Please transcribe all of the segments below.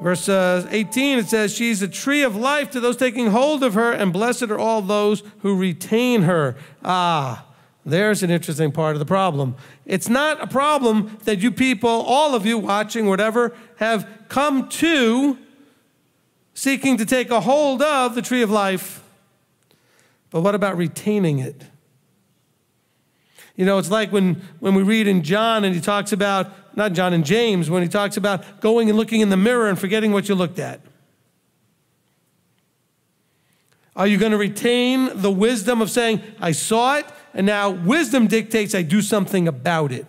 Verse 18, it says, she's a tree of life to those taking hold of her, and blessed are all those who retain her. There's an interesting part of the problem. It's not a problem that you people, all of you watching, whatever, have come to seeking to take a hold of the tree of life. But what about retaining it? You know, it's like when we read in John and he talks about, not John and James, when he talks about going and looking in the mirror and forgetting what you looked at. Are you going to retain the wisdom of saying, I saw it, and now wisdom dictates I do something about it?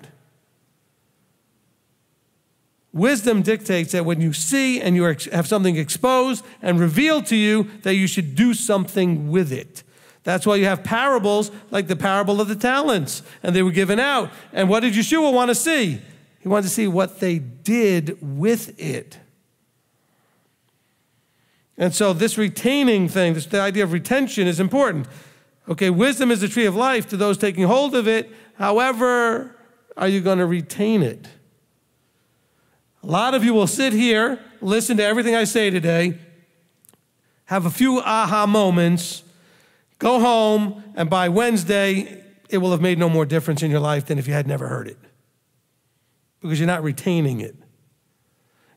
Wisdom dictates that when you see and you have something exposed and revealed to you, that you should do something with it. That's why you have parables like the parable of the talents, and they were given out. And what did Yeshua want to see? He wanted to see what they did with it. And so this retaining thing, the idea of retention is important. Okay, wisdom is the tree of life to those taking hold of it. However, are you going to retain it? A lot of you will sit here, listen to everything I say today, have a few aha moments, go home, and by Wednesday, it will have made no more difference in your life than if you had never heard it. Because you're not retaining it.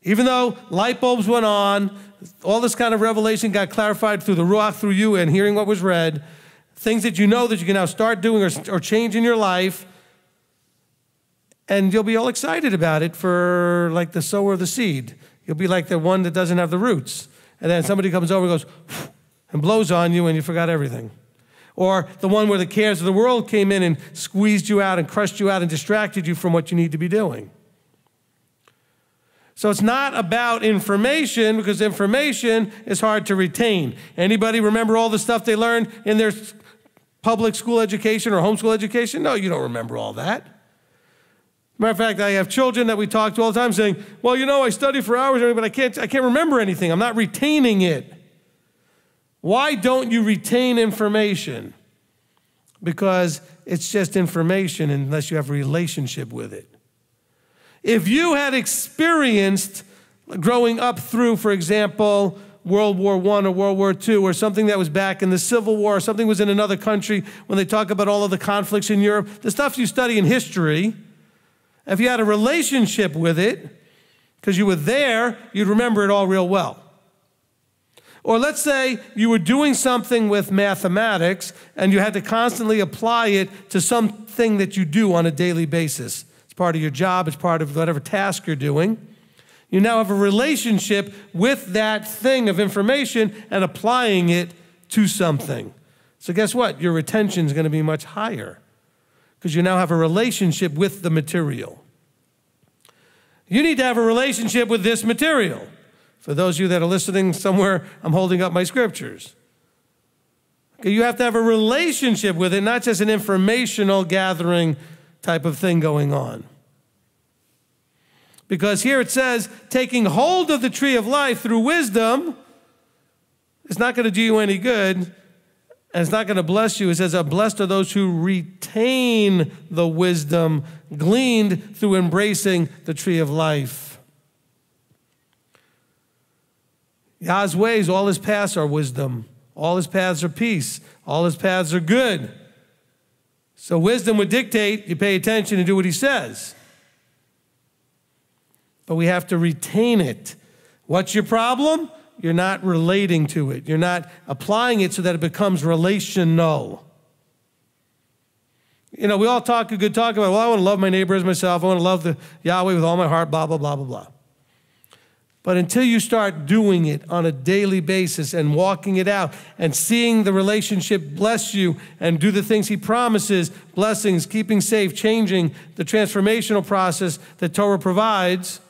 Even though light bulbs went on, all this kind of revelation got clarified through the Ruach, through you, and hearing what was read, things that you know that you can now start doing or change in your life, and you'll be all excited about it for like the sower of the seed. You'll be like the one that doesn't have the roots. And then somebody comes over and goes, and blows on you and you forgot everything. Or the one where the cares of the world came in and squeezed you out and crushed you out and distracted you from what you need to be doing. So it's not about information, because information is hard to retain. Anybody remember all the stuff they learned in their public school education or homeschool education? No, you don't remember all that. Matter of fact, I have children that we talk to all the time saying, well, you know, I study for hours, but I can't remember anything. I'm not retaining it. Why don't you retain information? Because it's just information unless you have a relationship with it. If you had experienced growing up through, for example, World War I or World War II, or something that was back in the Civil War, or something was in another country, when they talk about all of the conflicts in Europe, the stuff you study in history, if you had a relationship with it, because you were there, you'd remember it all real well. Or let's say you were doing something with mathematics and you had to constantly apply it to something that you do on a daily basis. It's part of your job, it's part of whatever task you're doing. You now have a relationship with that thing of information and applying it to something. So guess what? Your retention is going to be much higher because you now have a relationship with the material. You need to have a relationship with this material. For those of you that are listening somewhere, I'm holding up my scriptures. Okay, you have to have a relationship with it, not just an informational gathering type of thing going on. Because here it says, taking hold of the tree of life through wisdom is not going to do you any good, and it's not going to bless you. It says, blessed are those who retain the wisdom gleaned through embracing the tree of life. Yah's ways, all his paths are wisdom. All his paths are peace. All his paths are good. So wisdom would dictate you pay attention and do what he says. But we have to retain it. What's your problem? You're not relating to it. You're not applying it so that it becomes relational. You know, we all talk a good talk about, well, I want to love my neighbor as myself. I want to love the Yahweh with all my heart, blah, blah, blah, blah, blah. But until you start doing it on a daily basis and walking it out and seeing the relationship bless you and do the things he promises, blessings, keeping safe, changing, the transformational process that Torah provides,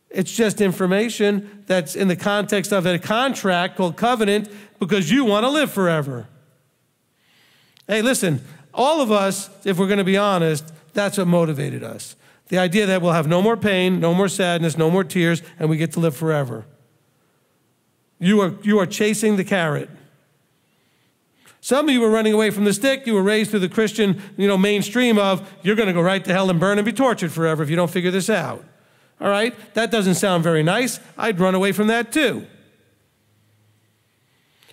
it's just information that's in the context of a contract called covenant because you want to live forever. Hey, listen, all of us, if we're going to be honest, that's what motivated us. The idea that we'll have no more pain, no more sadness, no more tears, and we get to live forever. You are chasing the carrot. Some of you were running away from the stick. You were raised through the Christian, mainstream of, you're going to go right to hell and burn and be tortured forever if you don't figure this out. All right, that doesn't sound very nice. I'd run away from that too.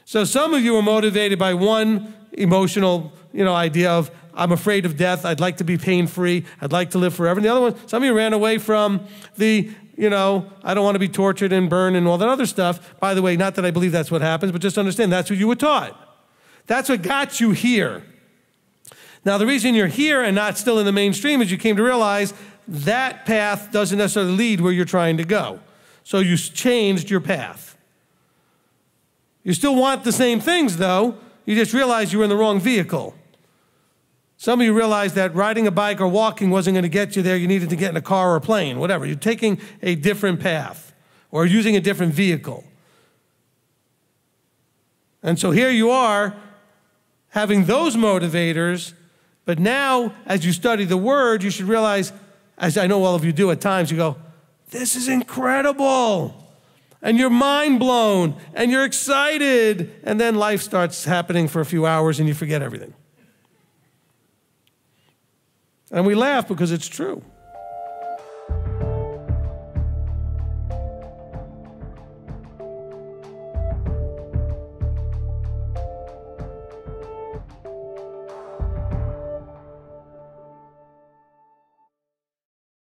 So some of you are motivated by one emotional, idea of, I'm afraid of death. I'd like to be pain-free. I'd like to live forever. And the other one, some of you ran away from the, I don't want to be tortured and burned and all that other stuff. By the way, not that I believe that's what happens, but just understand that's what you were taught. That's what got you here. Now, the reason you're here and not still in the mainstream is you came to realize that path doesn't necessarily lead where you're trying to go. So you changed your path. You still want the same things, though. You just realized you were in the wrong vehicle. Some of you realized that riding a bike or walking wasn't going to get you there. You needed to get in a car or a plane, whatever. You're taking a different path or using a different vehicle. And so here you are having those motivators, but now as you study the Word, you should realize, as I know all of you do at times, you go, this is incredible. And you're mind blown and you're excited. And then life starts happening for a few hours and you forget everything. And we laugh because it's true.